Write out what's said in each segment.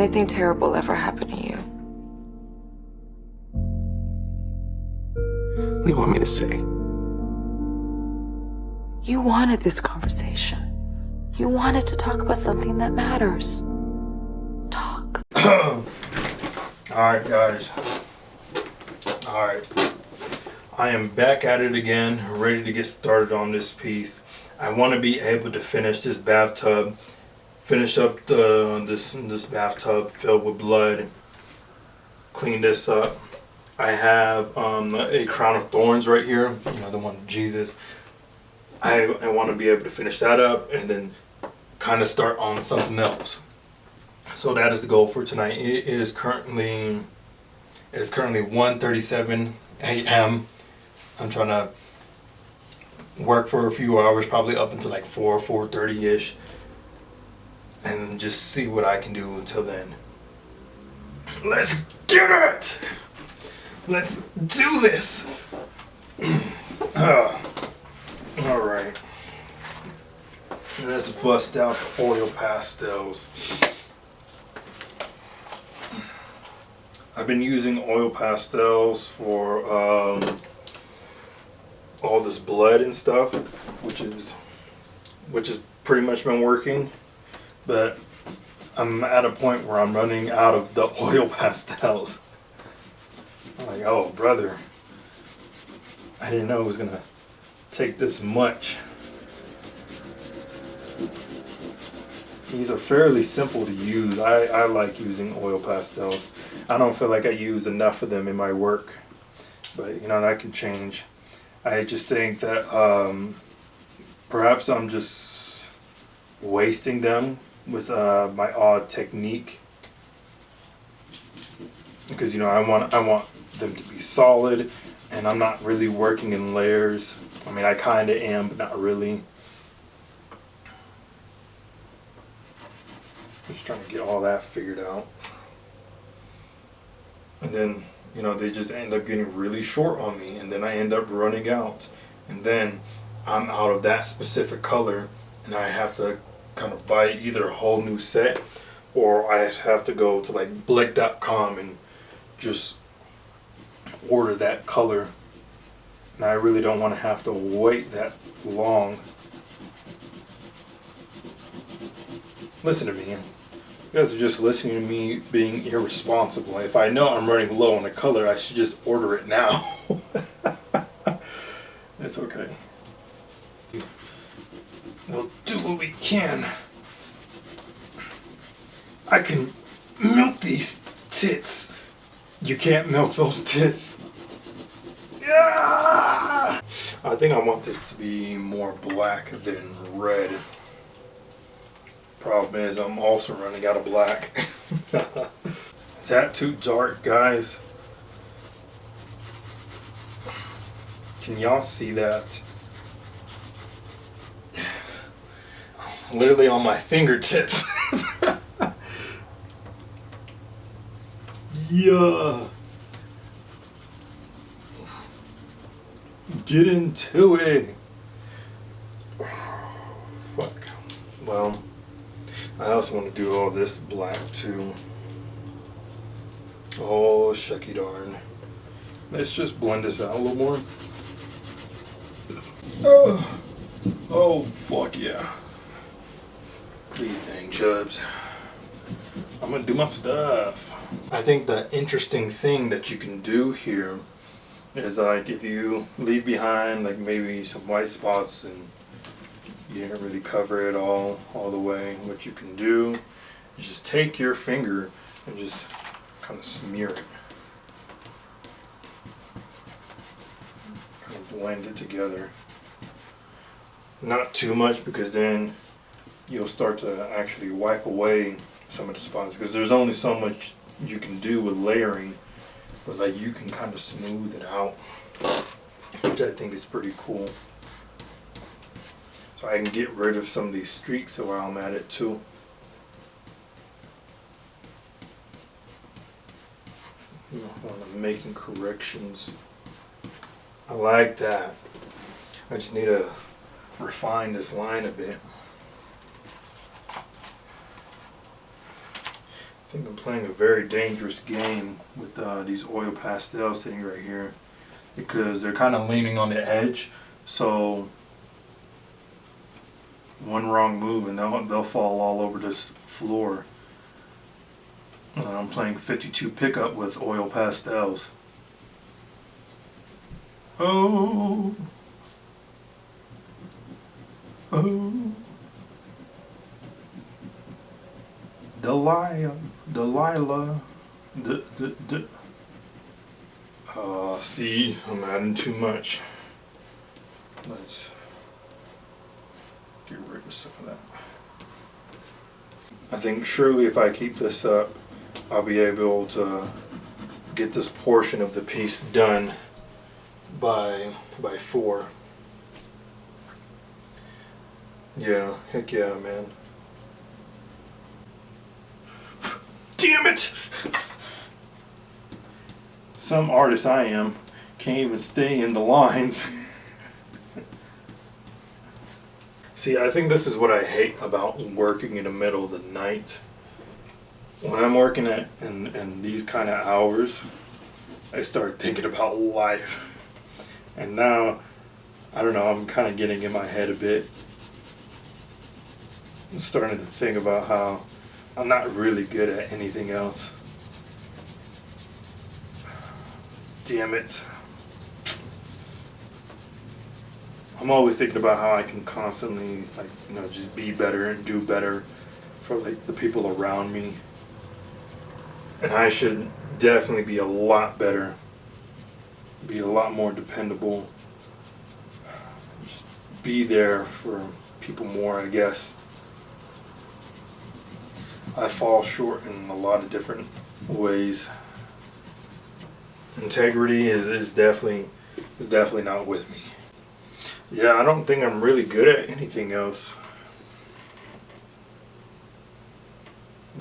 anything terrible ever happen to you? What do you want me to say? You wanted this conversation. You wanted to talk about something that matters. Talk. Alright, guys. Alright. I am back at it again, ready to get started on this piece. I want to be able to finish this bathtub, finish up this bathtub filled with blood, clean this up. I have a crown of thorns right here, you know, the one of Jesus. I want to be able to finish that up and then kind of start on something else. So that is the goal for tonight. It is currently 1:37 a.m. I'm trying to work for a few hours, probably up until like 4:30ish, and just see what I can do until then. Let's get it! Let's do this! Alright. Let's bust out the oil pastels. I've been using oil pastels for all this blood and stuff, which is pretty much been working, but I'm at a point where I'm running out of the oil pastels. I'm like, oh brother, I didn't know it was gonna take this much. These are fairly simple to use. I like using oil pastels. I don't feel like I use enough of them in my work, but you know, that can change. I just think that perhaps I'm just wasting them with my odd technique, because you know, I want them to be solid, and I'm not really working in layers. I mean, I kind of am, but not really. Just trying to get all that figured out. And then, you know, they just end up getting really short on me, and then I end up running out. And then I'm out of that specific color, and I have to kind of buy either a whole new set, or I have to go to like blick.com and just order that color. And I really don't want to have to wait that long. Listen to me. You guys are just listening to me being irresponsible. If I know I'm running low on a color, I should just order it now. It's okay. We'll do what we can. I can milk these tits. You can't milk those tits. Yeah! I think I want this to be more black than red. Problem is, I'm also running out of black. Is that too dark, guys? Can y'all see that? Literally on my fingertips. Yeah. Get into it. Fuck. Well, I also want to do all this black too. Oh, shucky darn. Let's just blend this out a little more. Oh, fuck yeah. What do you think, Chubs? I'm gonna do my stuff. I think the interesting thing that you can do here is, like, if you leave behind like maybe some white spots and you didn't really cover it all the way, what you can do is just take your finger and just kind of smear it. Kind of blend it together. Not too much, because then you'll start to actually wipe away some of the spots, because there's only so much you can do with layering, but like you can kind of smooth it out, which I think is pretty cool. So I can get rid of some of these streaks while I'm at it too. While I'm making corrections. I like that. I just need to refine this line a bit. I think I'm playing a very dangerous game with these oil pastels sitting right here, because they're kind of leaning on the edge, so one wrong move and they'll fall all over this floor. I'm playing 52 pickup with oil pastels. Oh, oh, Delilah. See, I'm adding too much. Let's get rid of some of that. I think surely if I keep this up, I'll be able to get this portion of the piece done by 4. Yeah, heck yeah, man. Damn it! Some artist I am can't even stay in the lines. See, I think this is what I hate about working in the middle of the night. When I'm working in these kind of hours, I start thinking about life. And now, I don't know, I'm kind of getting in my head a bit. I'm starting to think about how I'm not really good at anything else. Damn it. I'm always thinking about how I can constantly, just be better and do better for the people around me. And I should definitely be a lot better, be a lot more dependable, just be there for people more, I guess. I fall short in a lot of different ways. Integrity is definitely not with me. Yeah, I don't think I'm really good at anything else.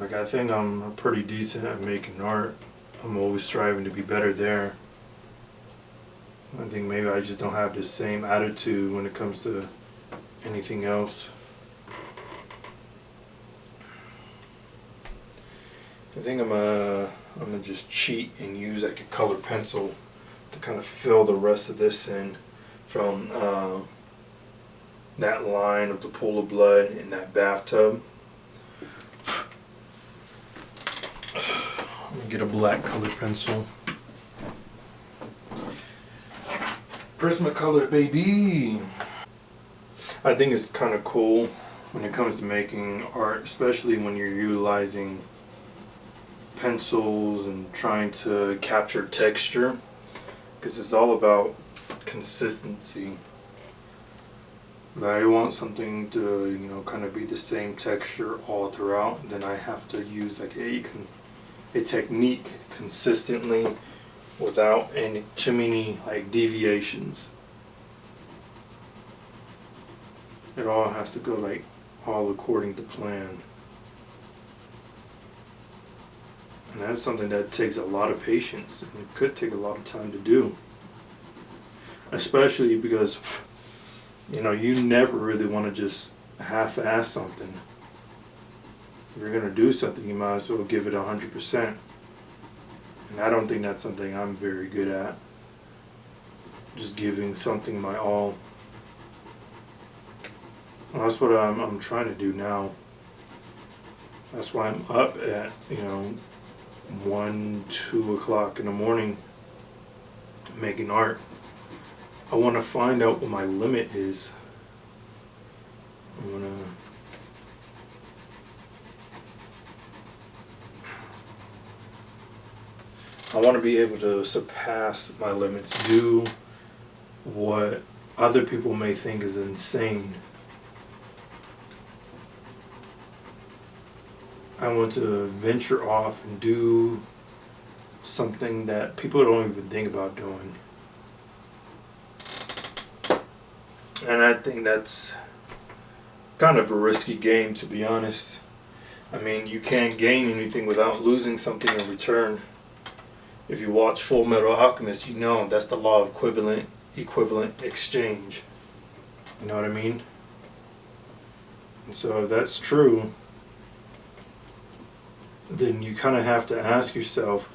I think I'm pretty decent at making art. I'm always striving to be better there. I think maybe I just don't have the same attitude when it comes to anything else. I think I'm gonna just cheat and use a colored pencil to kind of fill the rest of this in from that line of the pool of blood in that bathtub. I'm gonna get a black colored pencil. Prismacolor, baby! I think it's kind of cool when it comes to making art, especially when you're utilizing pencils and trying to capture texture, because it's all about consistency. If I want something to kind of be the same texture all throughout, then I have to use a technique consistently without any too many deviations. It all has to go all according to plan. And that's something that takes a lot of patience, and it could take a lot of time to do. Especially because, you never really want to just half-ass something. If you're going to do something, you might as well give it 100%. And I don't think that's something I'm very good at. Just giving something my all. Well, that's what I'm trying to do now. That's why I'm up at, 1, 2 o'clock in the morning making art. I want to find out what my limit is. I want to be able to surpass my limits, do what other people may think is insane. I want to venture off and do something that people don't even think about doing. And I think that's kind of a risky game, to be honest. I mean, you can't gain anything without losing something in return. If you watch Full Metal Alchemist, you know that's the law of equivalent exchange. You know what I mean? And so if that's true, then you kind of have to ask yourself,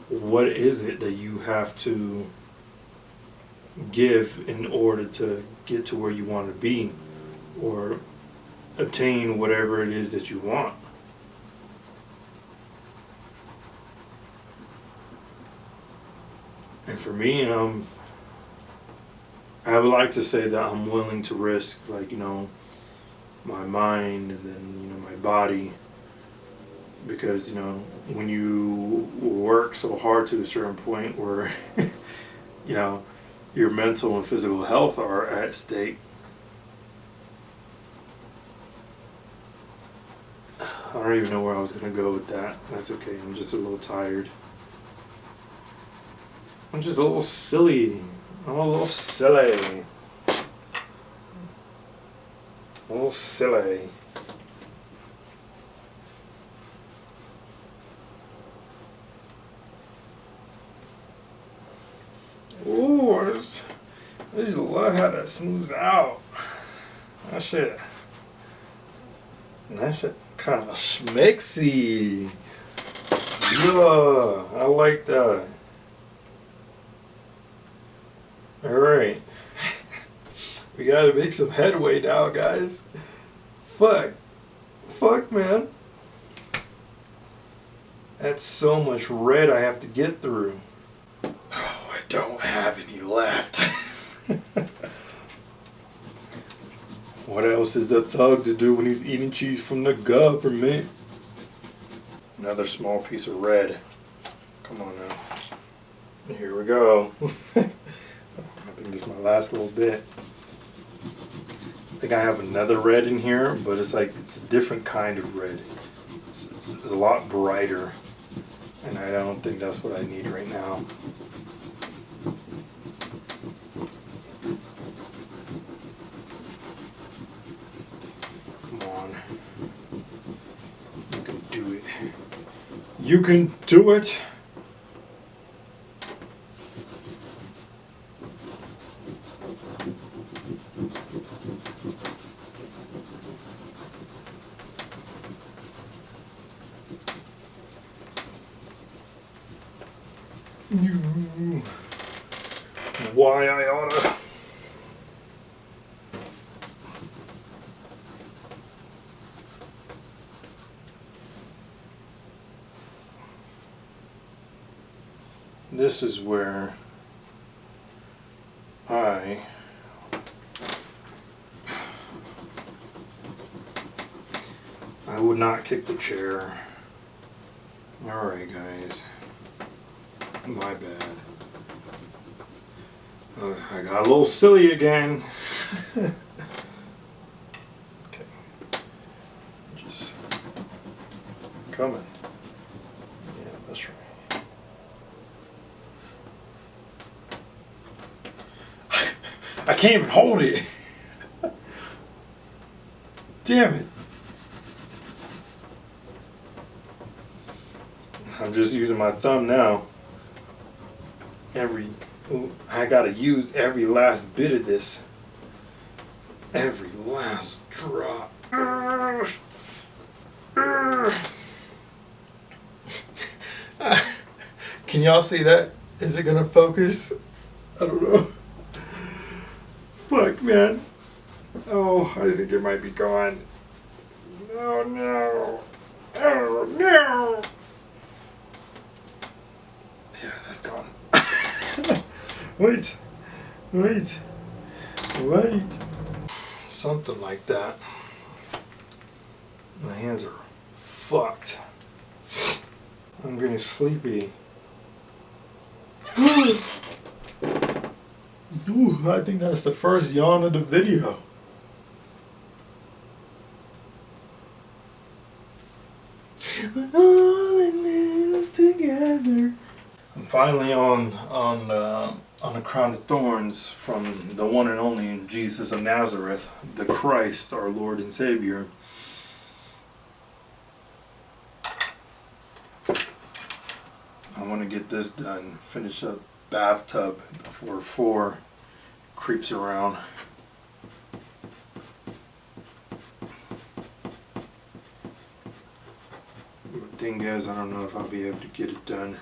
what is it that you have to give in order to get to where you want to be or obtain whatever it is that you want. And for me, I would like to say that I'm willing to risk, like, my mind and then, my body. Because, when you work so hard to a certain point where, your mental and physical health are at stake, I don't even know where I was going to go with that. That's okay. I'm just a little tired. I'm just a little silly. I'm a little silly. A little silly. Ooh, I just love how that smooths out. That shit kind of schmixy. Yeah, I like that. Alright. We gotta make some headway now, guys. Fuck, man. That's so much red I have to get through. Oh, I don't have any left. What else is the thug to do when he's eating cheese from the government? Another small piece of red. Come on now. Here we go. I think this is my last little bit. I think I have another red in here, but it's a different kind of red. It's a lot brighter, and I don't think that's what I need right now. Come on. You can do it. You can do it! Why I oughta. This is where I would not kick the chair. Alright, guys. My bad. I got a little silly again. Okay. Just coming. Yeah, that's right. I can't even hold it. Damn it. I'm just using my thumb now. I gotta use every last bit of this. Every last drop. Can y'all see that? Is it gonna focus? I don't know. Fuck, man. Oh, I think it might be gone. No. Oh, no. Yeah, that's gone. Wait. Something like that. My hands are fucked. I'm getting sleepy. Ooh, I think that's the first yawn of the video. We're all in this together. I'm finally on a crown of thorns from the one and only Jesus of Nazareth, the Christ, our Lord and Savior. I want to get this done, finish up bathtub before 4 creeps around. thing is, I don't know if I'll be able to get it done.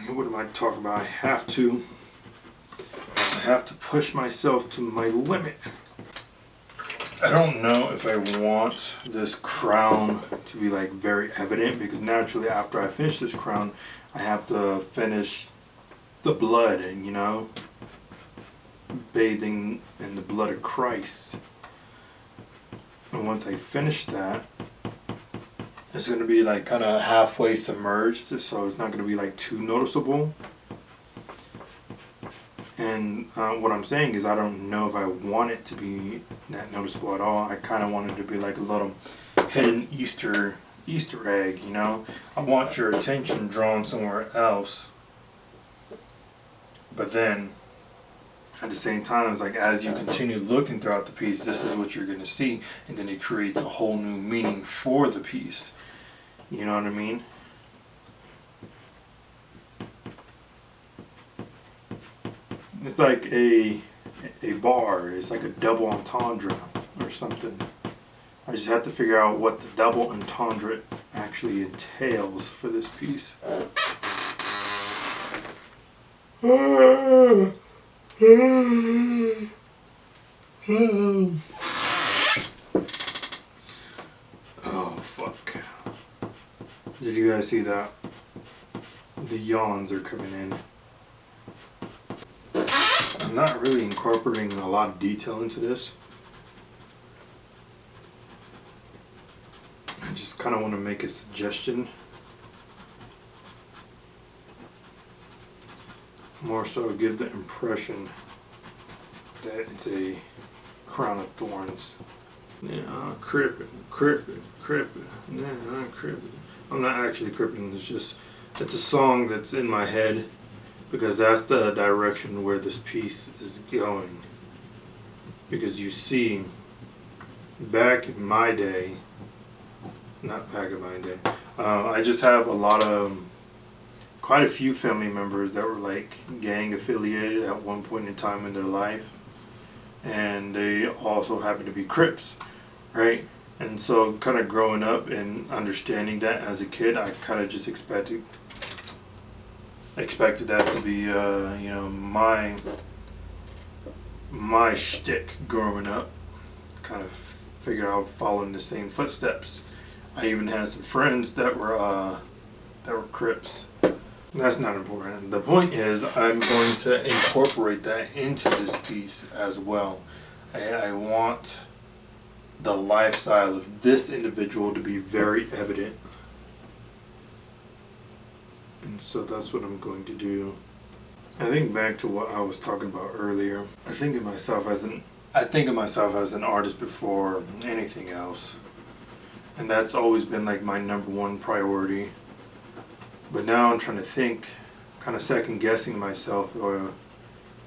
What am I talking about? I have to push myself to my limit. I don't know if I want this crown to be like very evident, because naturally after I finish this crown, I have to finish the blood, and you know, bathing in the blood of Christ. And once I finish that, it's going to be like kind of halfway submerged, so it's not going to be like too noticeable. And what I'm saying is, I don't know if I want it to be that noticeable at all. I kind of want it to be like a little hidden Easter egg, you know. I want your attention drawn somewhere else, but then at the same time, it's like as you continue looking throughout the piece, this is what you're going to see, and then it creates a whole new meaning for the piece. You know what I mean? It's like a bar. It's like a double entendre or something. I just have to figure out what the double entendre actually entails for this piece. Oh fuck. Did you guys see that? The yawns are coming in. I'm not really incorporating a lot of detail into this. I just kind of want to make a suggestion. More so give the impression that it's a crown of thorns. Yeah, I'm crippin'. Yeah, I'm crippin'. I'm not actually crippin', it's a song that's in my head, because that's the direction where this piece is going. Because you see, back in my day, not back in my day, I just have quite a few family members that were like gang affiliated at one point in time in their life, and they also happen to be Crips, right? And so kind of growing up and understanding that as a kid, I kind of just expected that to be you know, my shtick growing up. Kind of figured I would follow in the same footsteps. I even had some friends that were Crips. That's not important. The point is, I'm going to incorporate that into this piece as well. I want the lifestyle of this individual to be very evident. And so that's what I'm going to do. I think back to what I was talking about earlier. I think of myself as an artist before anything else. And that's always been like my #1 priority. But now I'm trying to think, kind of second guessing myself, or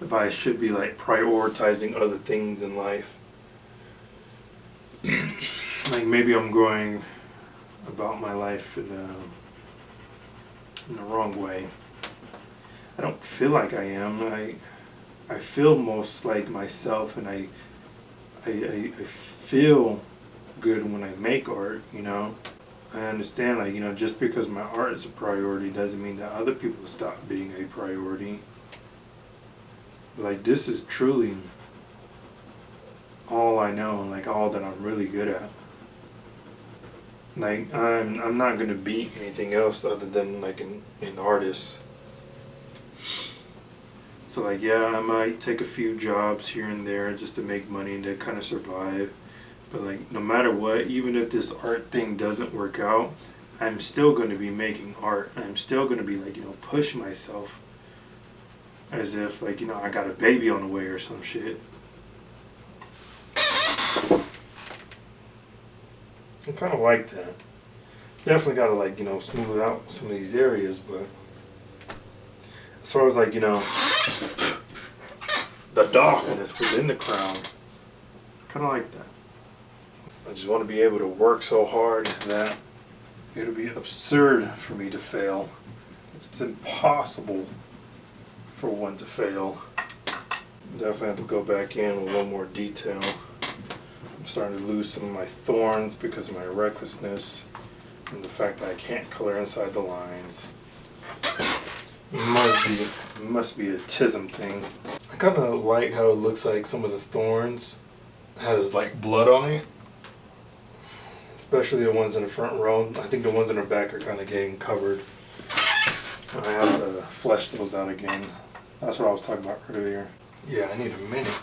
if I should be like prioritizing other things in life. Like maybe I'm going about my life in the wrong way. I don't feel like I am. I feel most like myself, and I feel good when I make art, you know. I understand, like, you know, just because my art is a priority doesn't mean that other people stop being a priority. But, like, this is truly all I know, and like all that I'm really good at. Like, I'm not gonna be anything else other than like an artist. So like, yeah, I might take a few jobs here and there just to make money and to kind of survive. But like, no matter what, even if this art thing doesn't work out, I'm still going to be making art. I'm still going to be like, you know, push myself as if like, you know, I got a baby on the way or some shit. I kind of like that. Definitely got to like, you know, smooth out some of these areas, but as far as like, you know, the darkness within the crown, kind of like that. I just want to be able to work so hard that it'll be absurd for me to fail. It's impossible for one to fail. Definitely have to go back in with a little more detail. I'm starting to lose some of my thorns because of my recklessness and the fact that I can't color inside the lines. Must be a tism thing. I kind of like how it looks like some of the thorns has like blood on it, especially the ones in the front row. I think the ones in the back are kind of getting covered. I have to flesh those out again. That's what I was talking about earlier. Yeah, I need a minute.